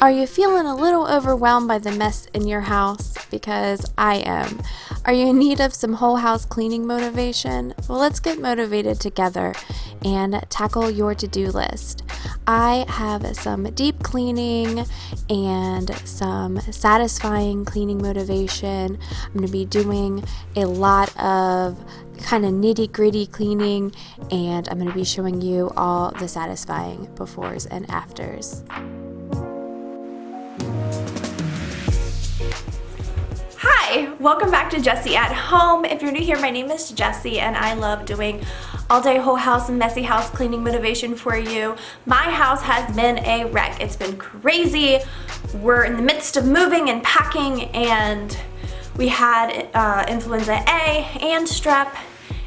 Are you feeling a little overwhelmed by the mess in your house? Because I am. Are you in need of some whole house cleaning motivation? Well, let's get motivated together and tackle your to-do list. I have some deep cleaning and some satisfying cleaning motivation. I'm going to be doing a lot of kind of nitty-gritty cleaning, and I'm going to be showing you all the satisfying befores and afters. Hi, welcome back to Jessie at Home. If you're new here, my name is Jessie and I love doing all day whole house and messy house cleaning motivation for you. My house has been a wreck. It's been crazy. We're in the midst of moving and packing, and we had influenza A and strep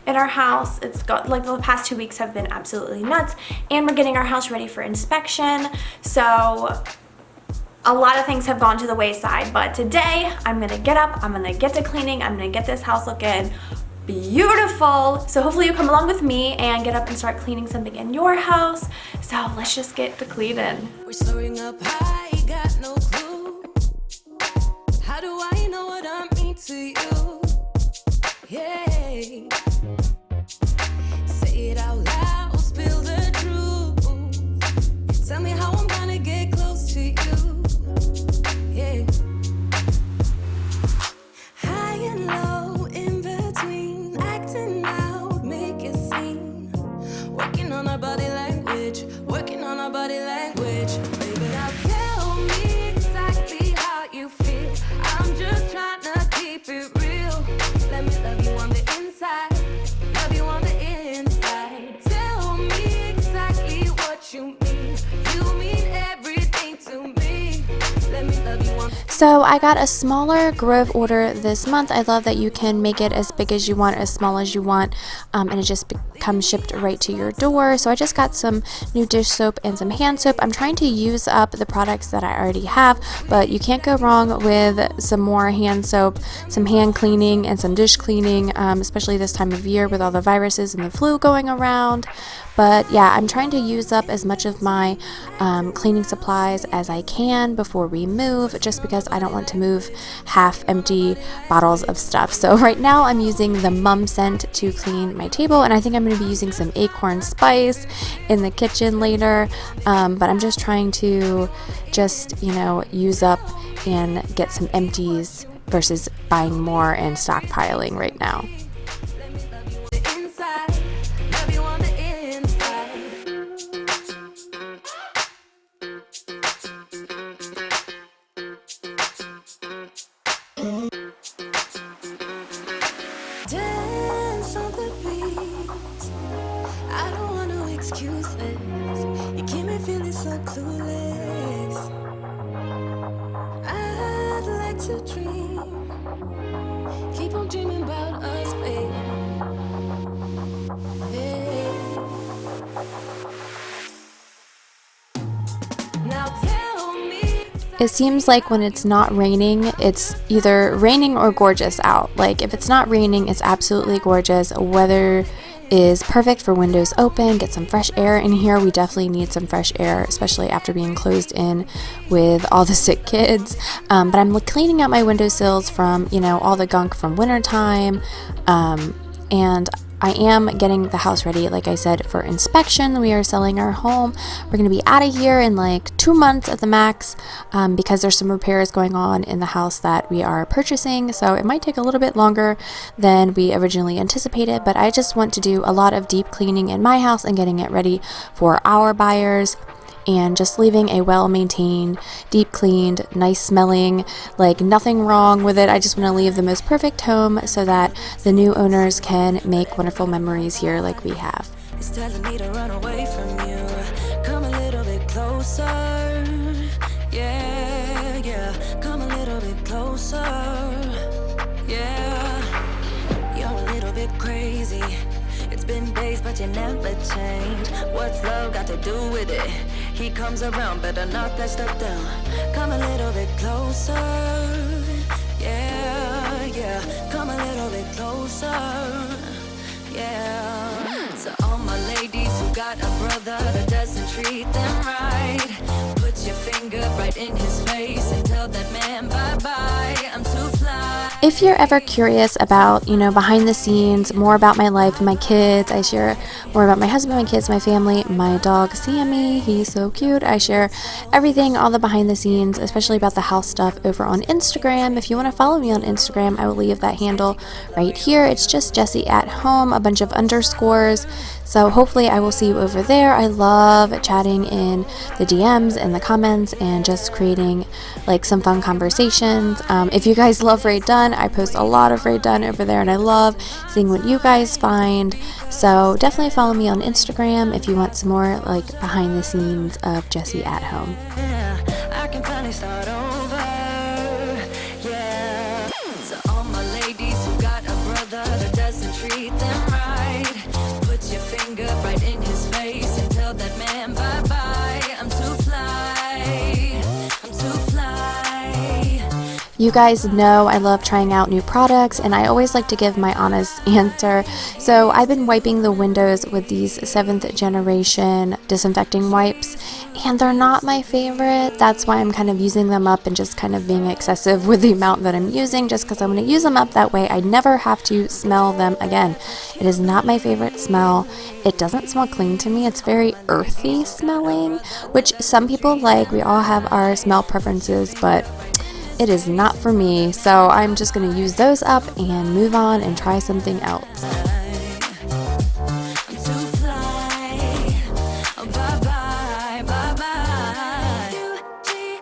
in our house. It's got like the past 2 weeks have been absolutely nuts, and we're getting our house ready for inspection. So a lot of things have gone to the wayside, but today I'm gonna get up, I'm gonna get to cleaning, I'm gonna get this house looking beautiful. So hopefully you come along with me and get up and start cleaning something in your house. So let's just get to cleaning. We're soaring up high, got no clue. How do I know what I mean to you? Yeah. Say it out loud, spill the truth. Tell me how I'm gonna get close to you. Yeah. High and low, in between, acting out, make a scene. Working on our body language, working on our body language. Baby, now tell me exactly how you feel. I'm just trying to keep it real. Let me love you on the inside, love you on the inside. Tell me exactly what you mean. You mean everything to me. Let me love you on. So I got a smaller Grove order this month. I love that you can make it as big as you want, as small as you want, and it just comes shipped right to your door. So I just got some new dish soap and some hand soap. I'm trying to use up the products that I already have, but you can't go wrong with some more hand soap, some hand cleaning, and some dish cleaning, especially this time of year with all the viruses and the flu going around. But yeah, I'm trying to use up as much of my cleaning supplies as I can before we move, just because I don't want to move half empty bottles of stuff. So right now I'm using the Mum Scent to clean my table, and I think I'm going to be using some acorn spice in the kitchen later. But I'm just trying to use up and get some empties versus buying more and stockpiling right now. Dance on the beat. I don't want no excuses. You keep me feeling so clueless. I'd like to dream. Keep on dreaming about us, baby. Yeah. Now tell me. It seems like when it's not raining, it's either raining or gorgeous out. Like if it's not raining, it's absolutely gorgeous. Weather is perfect for windows open, get some fresh air in here. We definitely need some fresh air, especially after being closed in with all the sick kids. But I'm cleaning out my windowsills from, all the gunk from wintertime. And I am getting the house ready, like I said, for inspection. We are selling our home. We're going to be out of here in like 2 months at the max, because there's some repairs going on in the house that we are purchasing. So it might take a little bit longer than we originally anticipated, but I just want to do a lot of deep cleaning in my house and getting it ready for our buyers. And just leaving a well-maintained, deep cleaned, nice smelling, like nothing wrong with it. I just want to leave the most perfect home so that the new owners can make wonderful memories here like we have. It's telling me to run away from you. Come a little bit closer. Yeah, yeah. Come a little bit closer. Yeah. You're a little bit crazy. It's been days, but you never change. What's love got to do with it? He comes around, better knock that stuff down. Come a little bit closer. Yeah, yeah. Come a little bit closer. Yeah. To all my ladies who got a brother that doesn't treat them right, put your finger right right in his face and tell that man bye-bye. I'm too fly. If you're ever curious about, behind the scenes, more about my life and my kids, I share more about my husband, my kids, my family, my dog Sammy, he's so cute. I share everything, all the behind the scenes, especially about the house stuff over on Instagram. If you want to follow me on Instagram, I will leave that handle right here. It's just Jessie at home, a bunch of underscores. So hopefully I will see you over there. I love chatting in the DMs and the comments and just creating like some fun conversations. If you guys love Raid Done, I post a lot of Raid Done over there and I love seeing what you guys find. So definitely follow me on Instagram if you want some more like behind the scenes of Jessie at home. Yeah, I can finally start over. Yeah. To all my ladies who got a brother that doesn't treat them right, put your finger right in his face and tell that man bye-bye. I'm too fly. I'm too fly. You guys know I love trying out new products and I always like to give my honest answer. So I've been wiping the windows with these 7th generation disinfecting wipes and they're not my favorite. That's why I'm kind of using them up and just kind of being excessive with the amount that I'm using, just because I'm going to use them up that way I never have to smell them again. It is not my favorite smell. It doesn't smell clean to me. It's very earthy smelling, which some people like. We all have our smell preferences, but it is not for me. So I'm just going to use those up and move on and try something else. I'm too fly. Oh, bye-bye, bye-bye. U-G-L-I,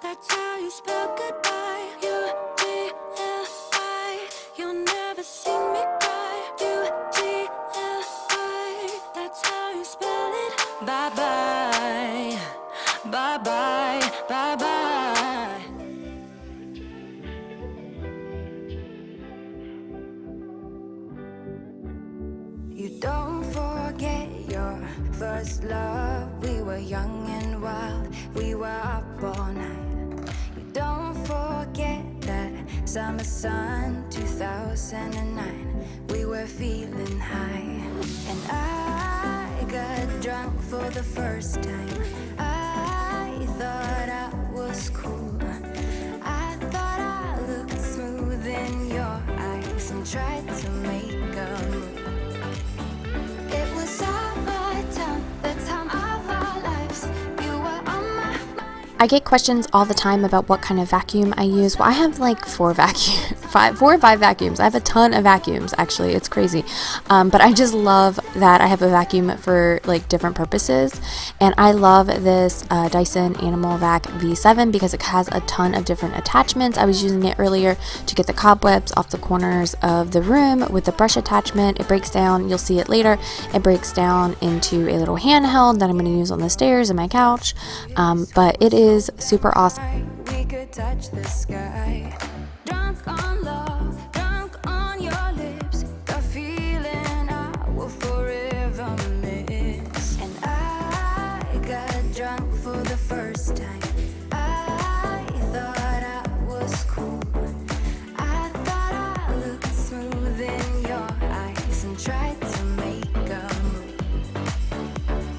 that's how you spell goodbye. U-G-L-I, you'll never see me cry. U-G-L-I, that's how you spell it. Bye-bye, bye-bye, bye-bye. You don't forget your first love. We were young and wild, we were up all night. You don't forget that summer sun 2009. We were feeling high, and I got drunk for the first time. I thought I was cool. I thought I looked smooth in your eyes and tried to make a move. It was our time, the time of our lives. You were on my mind. I get questions all the time about what kind of vacuum I use. Well, I have like 4 or 5 vacuums. I have a ton of vacuums, actually. It's crazy. But I just love that I have a vacuum for like different purposes. And I love this Dyson Animal Vac V7 because it has a ton of different attachments. I was using it earlier to get the cobwebs off the corners of the room with the brush attachment. It breaks down, you'll see it later, it breaks down into a little handheld that I'm going to use on the stairs and my couch. But it is super awesome. We could touch the sky. Drunk on love, drunk on your lips. The feeling I will forever miss. And I got drunk for the first time. I thought I was cool. I thought I looked smooth in your eyes and tried to make a move.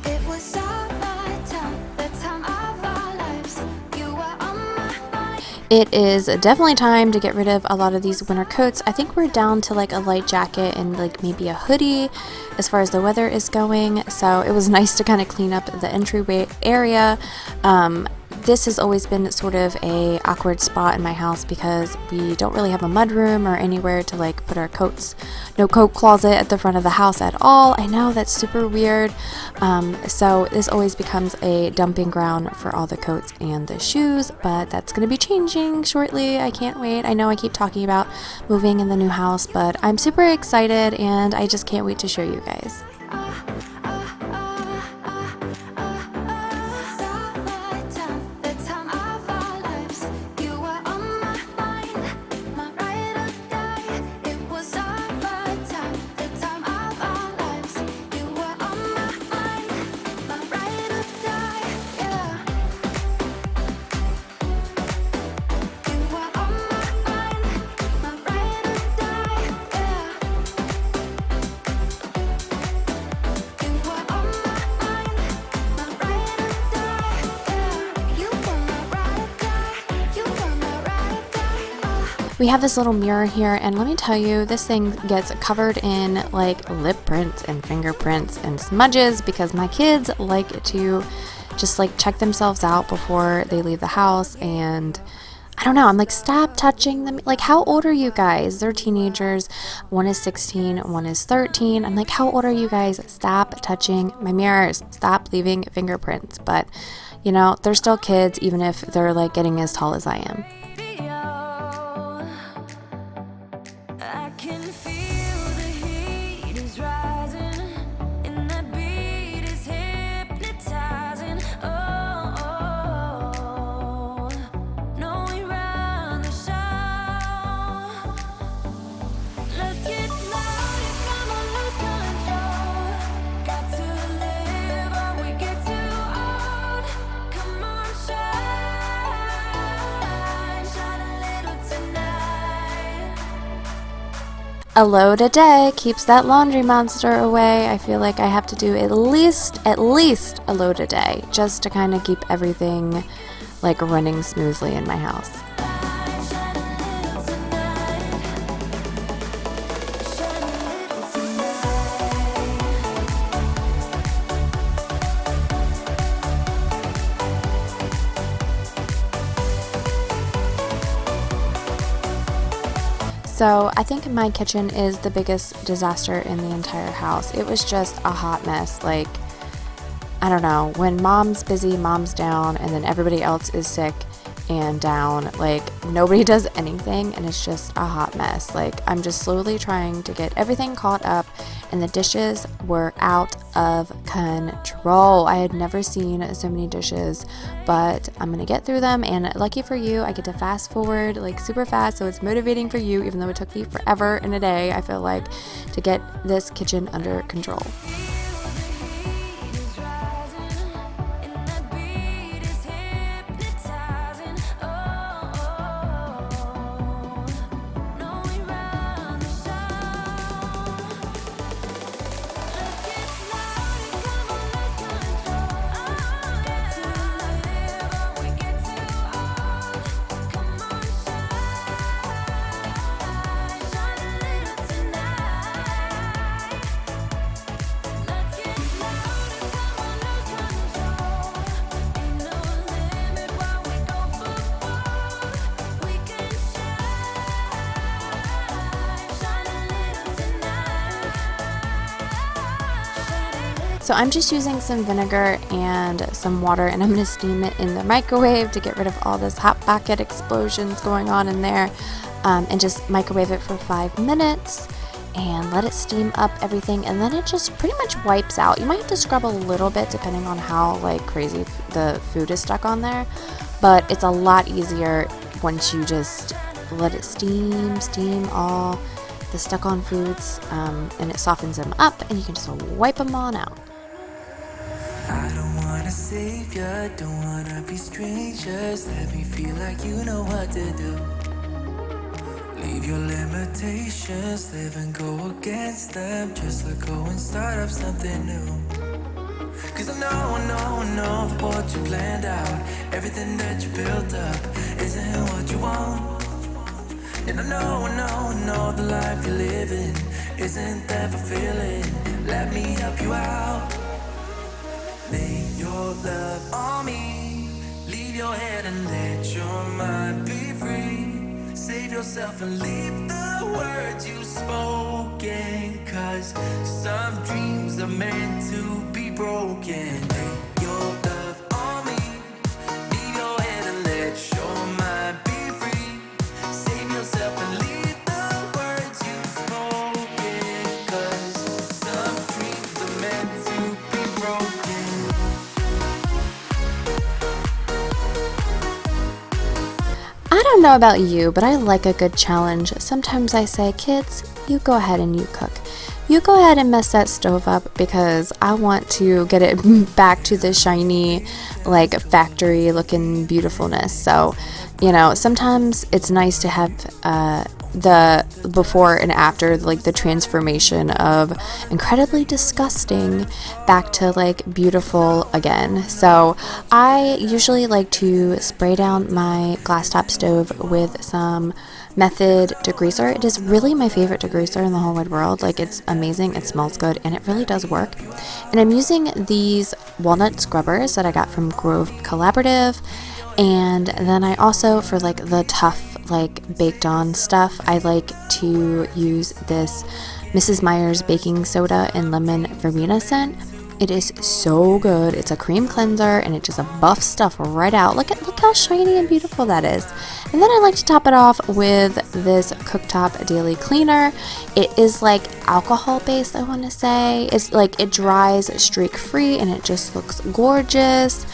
It was all my time, the time of our lives. You were on my mind. It is definitely time to get rid of a lot of these winter coats. I think we're down to like a light jacket and like maybe a hoodie as far as the weather is going. So it was nice to kind of clean up the entryway area. This has always been sort of a awkward spot in my house because we don't really have a mudroom or anywhere to like put our coats. No coat closet at the front of the house at all. I know that's super weird. So this always becomes a dumping ground for all the coats and the shoes, but that's going to be changing shortly. I can't wait. I know I keep talking about moving in the new house, but I'm super excited and I just can't wait to show you guys. we have this little mirror here, and let me tell you, this thing gets covered in like lip prints and fingerprints and smudges because my kids like to just like check themselves out before they leave the house. And I don't know, I'm like, stop touching them. Like, how old are you guys? They're teenagers. One is 16, one is 13. I'm like, how old are you guys? Stop touching my mirrors. Stop leaving fingerprints. But, you know, they're still kids, even if they're like getting as tall as I am. I can feel the heat is rising, and the beat is hypnotizing. Oh, no, we run the show. Let's get loud, come on, lose control. Got to live or we get too old. Come on, shine a little tonight. A load a day keeps that laundry monster away. I feel like I have to do at least a load a day just to kind of keep everything like running smoothly in my house. So I think my kitchen is the biggest disaster in the entire house. It was just a hot mess. Like, I don't know, when mom's busy, mom's down, and then everybody else is sick and down. Like, nobody does anything, and it's just a hot mess. Like, I'm just slowly trying to get everything caught up, and the dishes were out of control. I had never seen so many dishes, but I'm gonna get through them, and lucky for you, I get to fast forward like super fast, so it's motivating for you, even though it took me forever and a day, I feel like, to get this kitchen under control. So I'm just using some vinegar and some water, and I'm going to steam it in the microwave to get rid of all this hot pocket explosions going on in there, and just microwave it for 5 minutes and let it steam up everything, and then it just pretty much wipes out. You might have to scrub a little bit depending on how like crazy the food is stuck on there, but it's a lot easier once you just let it steam all the stuck on foods, and it softens them up, and you can just wipe them on out. I don't wanna save ya, don't wanna be strangers. Let me feel like you know what to do. Leave your limitations, live and go against them. Just let go and start up something new. Cause I know that what you planned out, everything that you built up, isn't what you want. And I know the life you're living isn't that fulfilling. Let me help you out. Lay your love on me. Leave your head and let your mind be free. Save yourself and leave the words you spoken. Cause some dreams are meant to be broken. Lay your love on me. Leave your head and let your mind be free. Save yourself and leave the words you spoken. Cause some dreams are meant to be broken. I don't know about you, but I like a good challenge. Sometimes I say, kids, you go ahead and you cook. You go ahead and mess that stove up because I want to get it back to the shiny, like factory looking beautifulness. So, you know, sometimes it's nice to have the before and after, like the transformation of incredibly disgusting back to like beautiful again. So I usually like to spray down my glass top stove with some Method degreaser. It is really my favorite degreaser in the whole wide world. Like, it's amazing, it smells good, and it really does work. And I'm using these walnut scrubbers that I got from Grove Collaborative. And then I also, for like the tough, like baked on stuff, I like to use this Mrs. Meyer's baking soda and lemon verbena scent. It is so good. It's a cream cleanser and it just buffs stuff right out. Look how shiny and beautiful that is. And then I like to top it off with this cooktop daily cleaner. It is like alcohol based, I want to say. It's like, it dries streak free and it just looks gorgeous.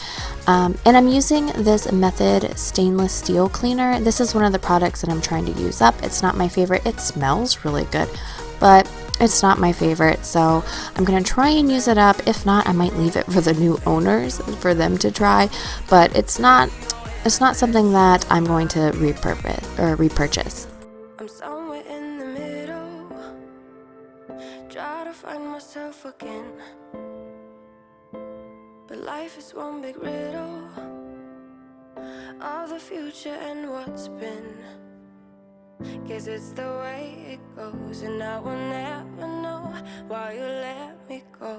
And I'm using this Method stainless steel cleaner. This is one of the products that I'm trying to use up. It's not my favorite. It smells really good, but it's not my favorite, so I'm going to try and use it up. If not, I might leave it for the new owners for them to try, but it's not something that I'm going to repurchase. I'm somewhere in the middle, try to find myself again, but life is one big riddle of the future and what's been. Guess it's the way it goes, and I will never know why you let me go.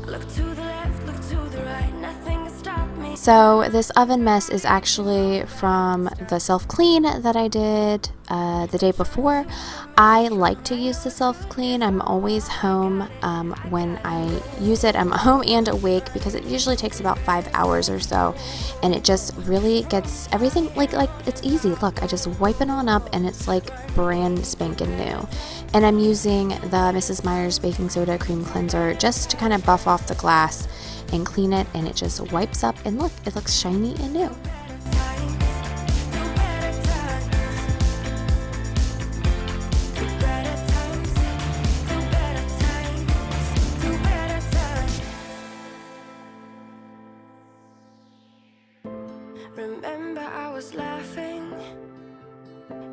Look to the left, look to the right, nothing can stop me. So this oven mess is actually from the self-clean that I did the day before. I like to use the self-clean. I'm always home when I use it. I'm home and awake because it usually takes about 5 hours or so, and it just really gets everything like it's easy. Look, I just wipe it on up and it's like brand spanking new. And I'm using the Mrs. Meyer's baking soda cream cleanser just to kind of buff off the glass and clean it, and it just wipes up, and look, it looks shiny and new. Remember I was laughing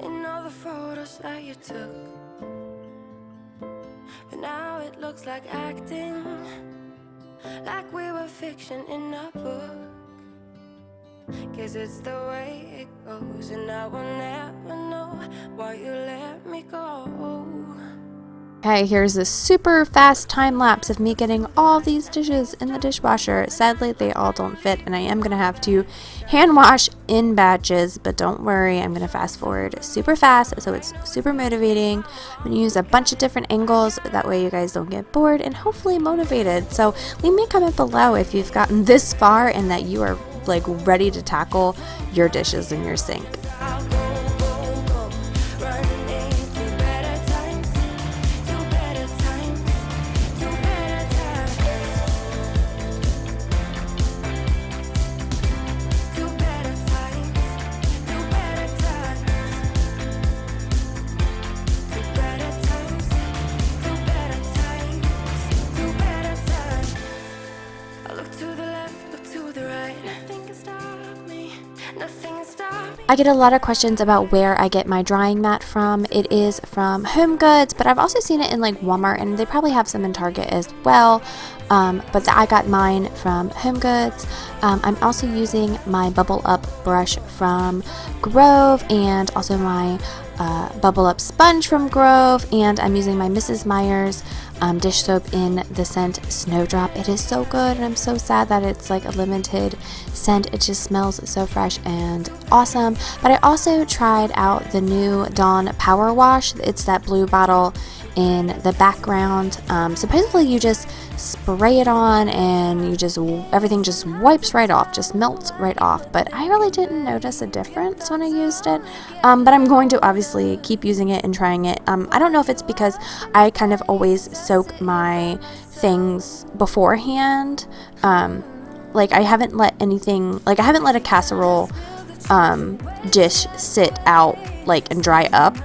in all the photos that you took, but now it looks like acting, like we were fiction in a book. Guess it's the way it goes, and I will never know why you let me go. Okay, here's a super fast time lapse of me getting all these dishes in the dishwasher. Sadly, they all don't fit, and I am going to have to hand wash in batches, but don't worry, I'm going to fast forward super fast, so it's super motivating. I'm going to use a bunch of different angles, that way you guys don't get bored and hopefully motivated. So leave me a comment below if you've gotten this far and that you are like ready to tackle your dishes in your sink. I get a lot of questions about where I get my drying mat from. It is from Home Goods, but I've also seen it in like Walmart, and they probably have some in Target as well. But I got mine from Home Goods. I'm also using my Bubble Up brush from Grove, and also my Bubble Up sponge from Grove, and I'm using my Mrs. Meyer's dish soap in the scent Snowdrop. It is so good, and I'm so sad that it's like a limited scent. It just smells so fresh and awesome. But I also tried out the new Dawn Power Wash. It's that blue bottle in the background. Supposedly you just spray it on and everything just wipes right off, just melts right off, but I really didn't notice a difference when I used it. But I'm going to obviously keep using it and trying it. I don't know if it's because I kind of always soak my things beforehand. Like I haven't let a casserole dish sit out like and dry up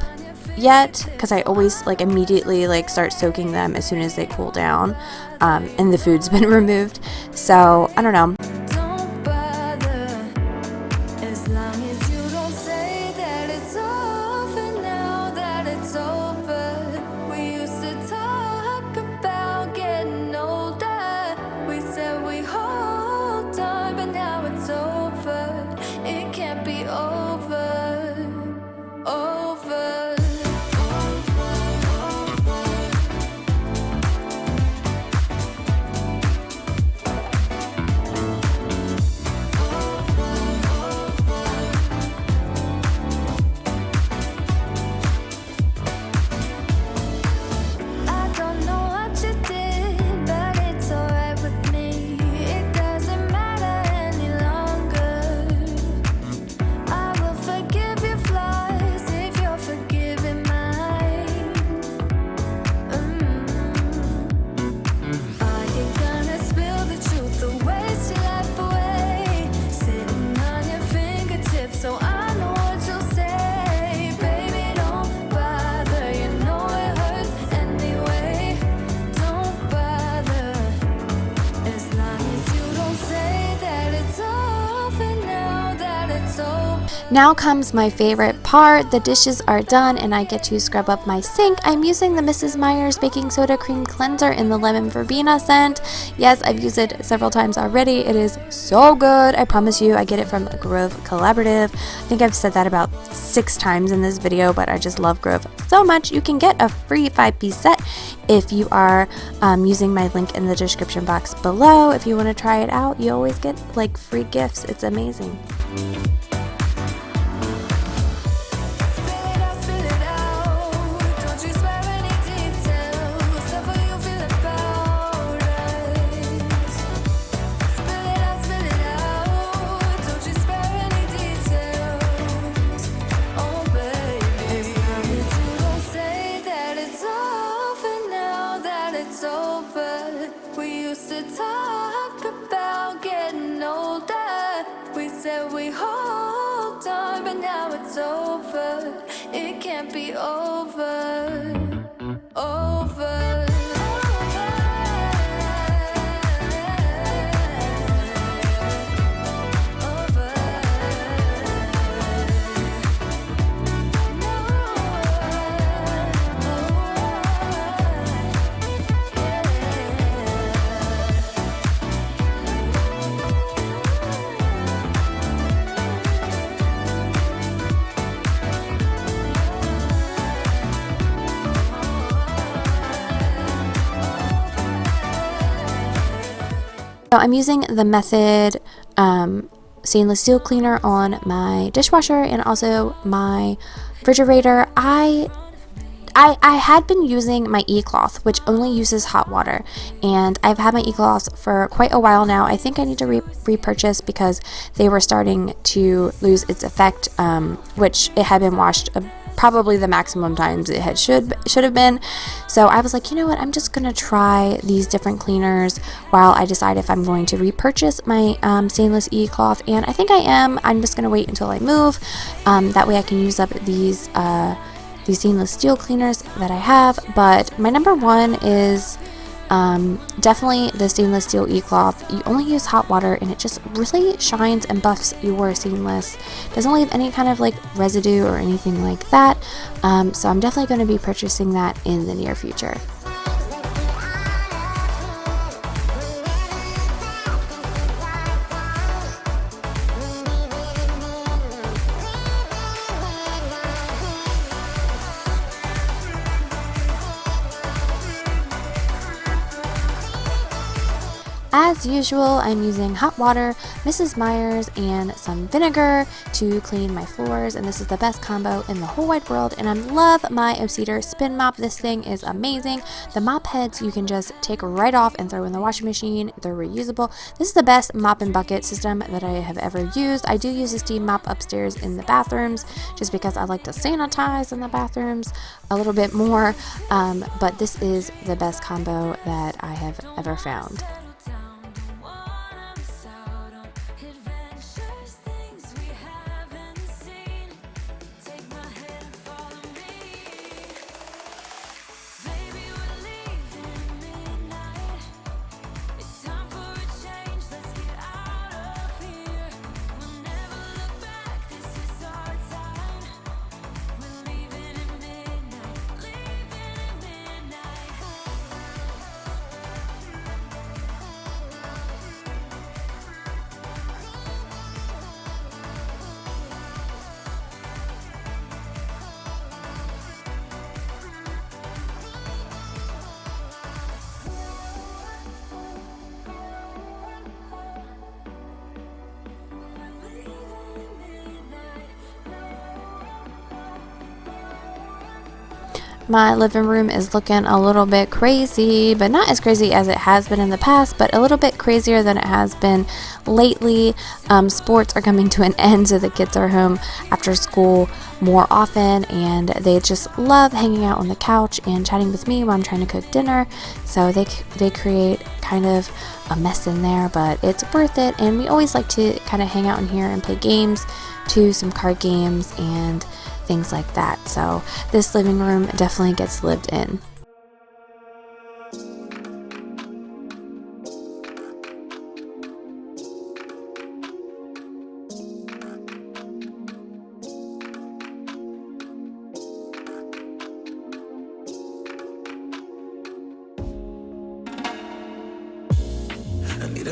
yet, because I always like immediately like start soaking them as soon as they cool down, and the food's been removed. So I don't know. Don't bother, as long as you don't say that. Now comes my favorite part. The dishes are done and I get to scrub up my sink. I'm using the Mrs. Meyer's baking soda cream cleanser in the lemon verbena scent. Yes, I've used it several times already. It is so good. I promise you, I get it from Grove Collaborative. I think I've said that about 6 times in this video, but I just love Grove so much. You can get a free 5-piece set if you are using my link in the description box below. If you want to try it out, you always get like free gifts. It's amazing. We hold on, but now it's over. It can't be over. Over. So I'm using the Method stainless steel cleaner on my dishwasher and also my refrigerator. I had been using my e-cloth, which only uses hot water, and I've had my e-cloth for quite a while now. I think I need to repurchase because they were starting to lose its effect, which it had been washed probably the maximum times it should have been. So I was like, you know what, I'm just gonna try these different cleaners while I decide if I'm going to repurchase my stainless e-cloth, and I think I am. I'm just gonna wait until I move. That way I can use up these stainless steel cleaners that I have. But my number one is definitely the stainless steel e-cloth. You only use hot water and it just really shines and buffs your stainless. Doesn't leave any kind of like residue or anything like that. So I'm definitely going to be purchasing that in the near future. As usual, I'm using hot water, Mrs. Meyer's, and some vinegar to clean my floors, and this is the best combo in the whole wide world. And I love my Cedar spin mop. This thing is amazing. The mop heads you can just take right off and throw in the washing machine. They're reusable. This is the best mop and bucket system that I have ever used. I do use a steam mop upstairs in the bathrooms just because I like to sanitize in the bathrooms a little bit more, but this is the best combo that I have ever found. My living room is looking a little bit crazy, but not as crazy as it has been in the past, but a little bit crazier than it has been lately. Sports are coming to an end, so the kids are home after school more often, and they just love hanging out on the couch and chatting with me while I'm trying to cook dinner. So they create kind of a mess in there, but it's worth it. And we always like to kind of hang out in here and play games too, some card games and things like that. So this living room definitely gets lived in.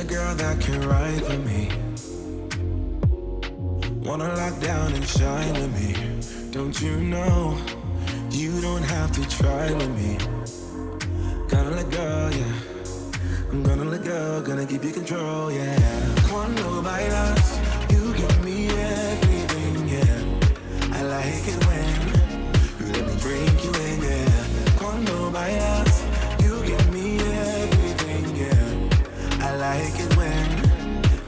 a girl that can ride for me. Wanna lock down and shine with me. Don't you know you don't have to try with me. Gonna let go, yeah. I'm gonna let go, gonna give you control, yeah. Cuando bailas, you give me everything, yeah. I like it when you let me drink you in, yeah. Cuando bailas, you give me everything, yeah. I like it when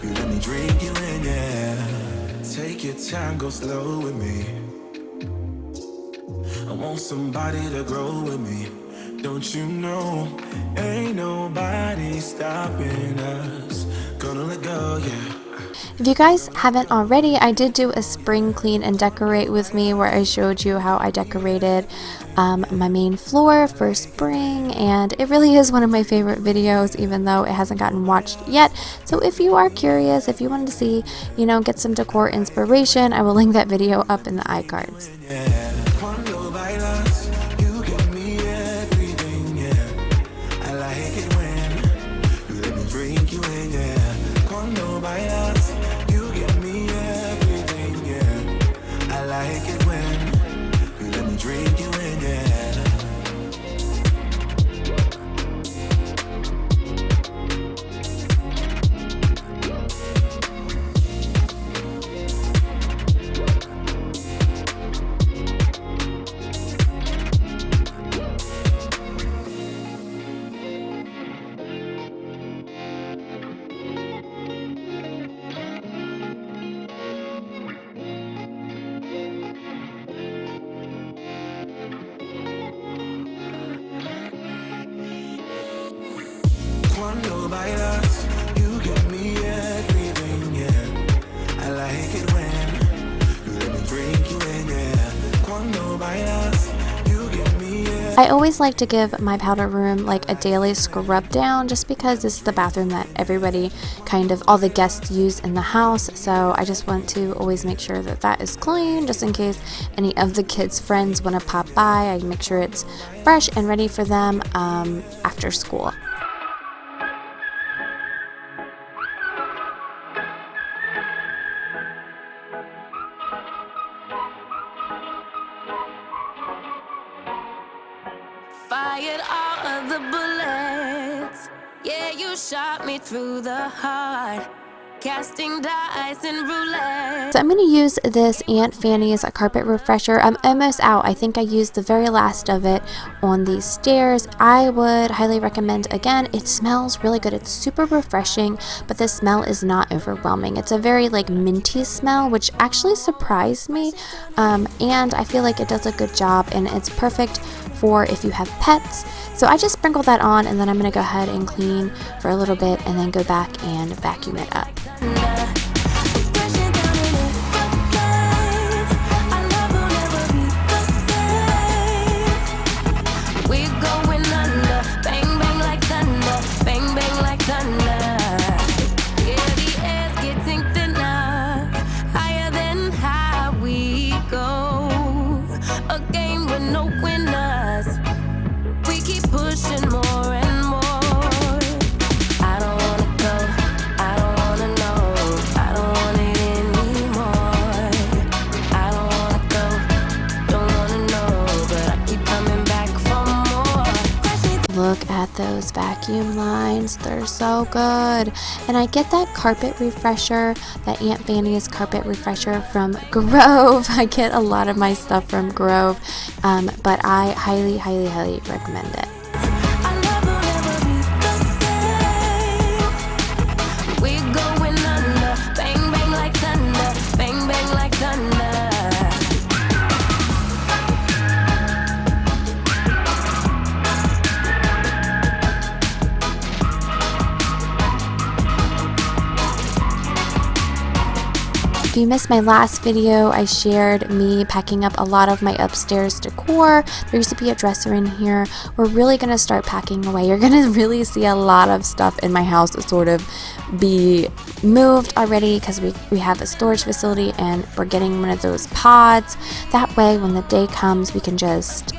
you let me drink you in, yeah. Take your time, go slow with me. I want somebody to grow with me. Don't you know, ain't nobody stopping us. Gonna let go, yeah. If you guys haven't already, I did do a spring clean and decorate with me where I showed you how I decorated my main floor for spring, and it really is one of my favorite videos, even though it hasn't gotten watched yet. So if you are curious, if you wanted to see, you know, get some decor inspiration, I will link that video up in the iCards. Yeah. Cuando bailas, you give me everything, yeah. I like it when you let me drink you in, yeah. Cuando bailas, you give me everything. I always like to give my powder room like a daily scrub down, just because this is the bathroom that everybody, kind of all the guests use in the house. So I just want to always make sure that that is clean, just in case any of the kids' friends want to pop by. I make sure it's fresh and ready for them after school. Fired all of the bullets. Yeah, you shot me through the heart. Casting dice and roulette. So I'm going to use this Aunt Fanny's carpet refresher. I'm almost out. I think I used the very last of it on these stairs. I would highly recommend, again, it smells really good. It's super refreshing, but the smell is not overwhelming. It's a very like minty smell, which actually surprised me. And I feel like it does a good job, and it's perfect for if you have pets. So I just sprinkle that on, and then I'm going to go ahead and clean for a little bit and then go back and vacuum it up. Look at those vacuum lines, they're so good. And I get that carpet refresher, that Aunt Fanny's carpet refresher from Grove. I get a lot of my stuff from Grove, but I highly recommend it. If you missed my last video, I shared me packing up a lot of my upstairs decor. There used to be a dresser in here. We're really going to start packing away. You're going to really see a lot of stuff in my house sort of be moved already, because we have a storage facility and we're getting one of those pods. That way when the day comes, we can just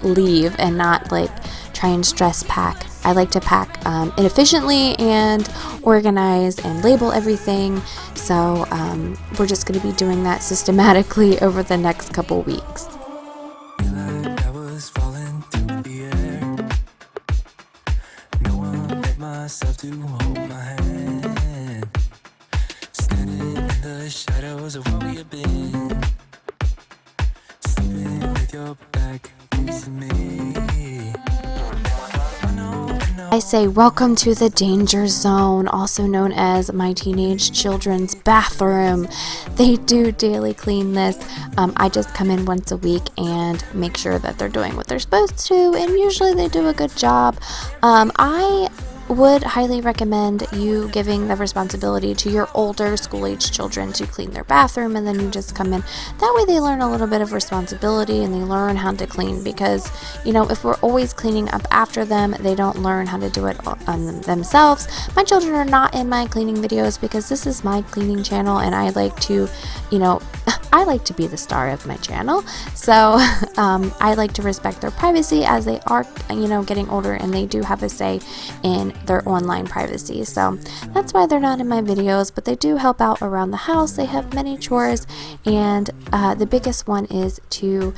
leave and not like try and stress pack I like to pack it efficiently and organize and label everything. So we're just going to be doing that systematically over the next couple weeks. I was falling through the air. No one but myself to hold my hand. Standing in the shadows of what we have been. Sleeping with your back facing me. I say welcome to the danger zone, also known as my teenage children's bathroom. They do daily clean this. I just come in once a week and make sure that they're doing what they're supposed to, and usually they do a good job. I would highly recommend you giving the responsibility to your older school-age children to clean their bathroom, and then you just come in. That way they learn a little bit of responsibility and they learn how to clean, because if we're always cleaning up after them, they don't learn how to do it on themselves. My children are not in my cleaning videos because this is my cleaning channel, and I like to I like to be the star of my channel, so I like to respect their privacy as they are getting older, and they do have a say in their online privacy. So that's why they're not in my videos, but they do help out around the house. They have many chores, and the biggest one is to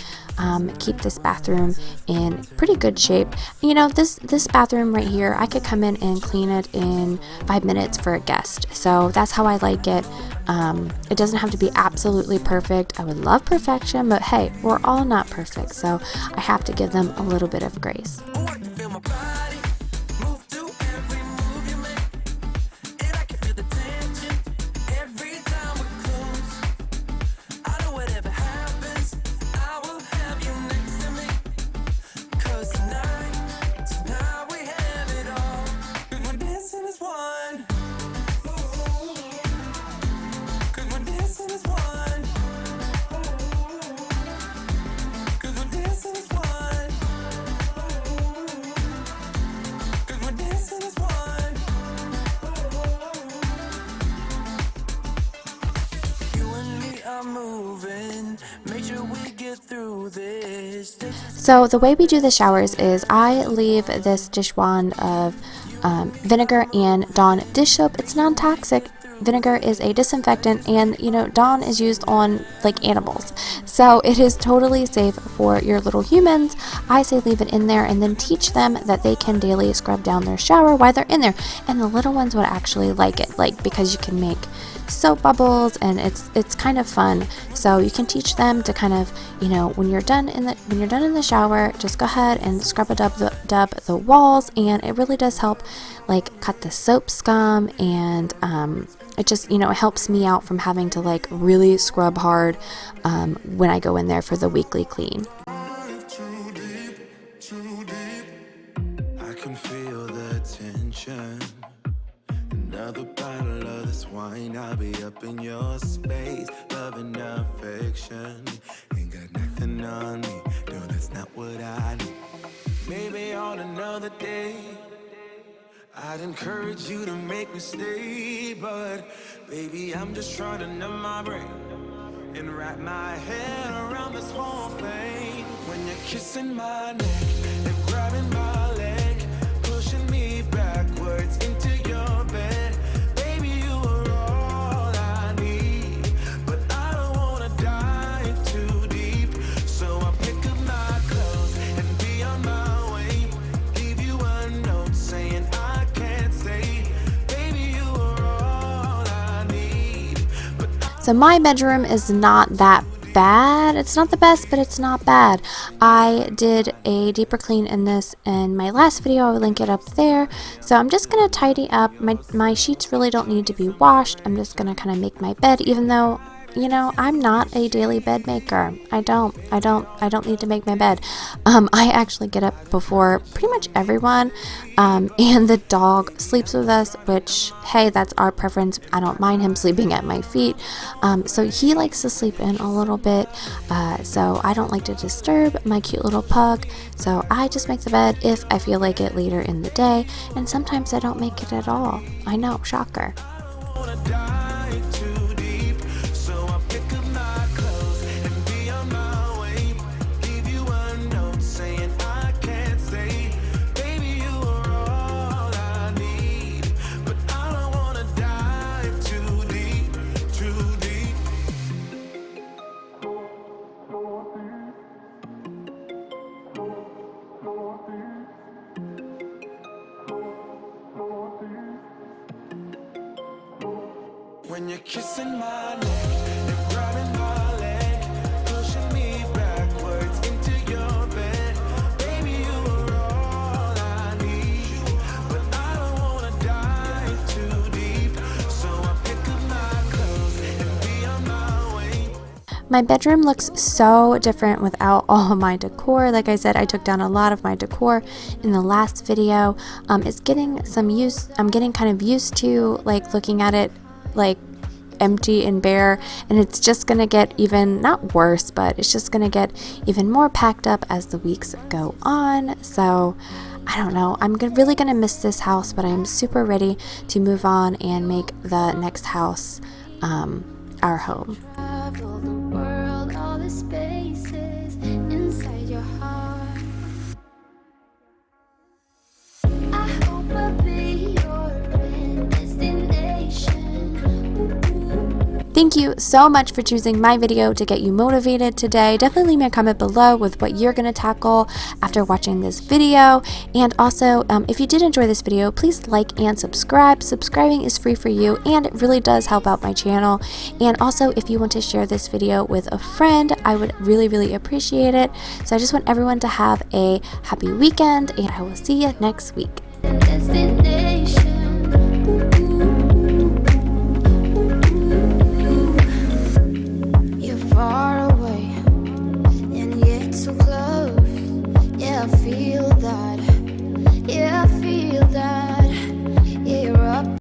keep this bathroom in pretty good shape. This bathroom right here, I could come in and clean it in 5 minutes for a guest. So that's how I like it. It doesn't have to be absolutely perfect. I would love perfection, but hey, we're all not perfect, so I have to give them a little bit of grace. So the way we do the showers is I leave this dish wand of vinegar and Dawn dish soap. It's non-toxic. Vinegar is a disinfectant, and Dawn is used on animals, so it is totally safe for your little humans. I say leave it in there and then teach them that they can daily scrub down their shower while they're in there, and the little ones would actually like it, because you can make soap bubbles, and it's kind of fun. So you can teach them to kind of when you're done in the shower, just go ahead and scrub dub the walls, and it really does help cut the soap scum, and it just it helps me out from having to really scrub hard when I go in there for the weekly clean. I can feel the tension. Another bottle of this wine, I'll be up in your space, love and affection. Ain't got nothing on me, no, that's not what I need. Maybe on another day I'd encourage you to make me stay, but baby, I'm just trying to numb my brain and wrap my head around this whole thing. When you're kissing my neck and grabbing my leg, pushing me backwards into your bed, baby, you are all I need, but I don't wanna dive too deep, so I pick up my clothes and be on my way, leave you a note saying I can't stay, baby, you are all I need, but So my bedroom is not that bad. It's not the best, but it's not bad. I did a deeper clean in this in my last video. I will link it up there. So I'm just going to tidy up. My sheets really don't need to be washed. I'm just going to kind of make my bed, even though I'm not a daily bed maker. I don't need to make my bed. I actually get up before pretty much everyone, and the dog sleeps with us, which, hey, that's our preference. I don't mind him sleeping at my feet. So he likes to sleep in a little bit, so I don't like to disturb my cute little pug. So I just make the bed if I feel like it later in the day, and sometimes I don't make it at all. I know, shocker. when you're kissing my neck, you're grabbing my leg, pushing me backwards into your bed. Baby, you are all I need, but I don't wanna dive too deep, so I pick up my clothes and be on my way. My bedroom looks so different without all of my decor. Like I said, I took down a lot of my decor in the last video. It's getting some use. I'm getting kind of used to like looking at it like empty and bare, and it's just gonna get even, not worse, but it's just gonna get even more packed up as the weeks go on. So I don't know, I'm really gonna miss this house, but I'm super ready to move on and make the next house our home. Travel the world, all the spaces inside your heart. I hope I'll be your destination. Thank you so much for choosing my video to get you motivated today. Definitely leave me a comment below with what you're going to tackle after watching this video. And also, if you did enjoy this video, please like and subscribe. Subscribing is free for you, and it really does help out my channel. And also, if you want to share this video with a friend, I would really, really appreciate it. So I just want everyone to have a happy weekend, and I will see you next week. Destination. You're far away, and yet so close. Yeah, I feel that.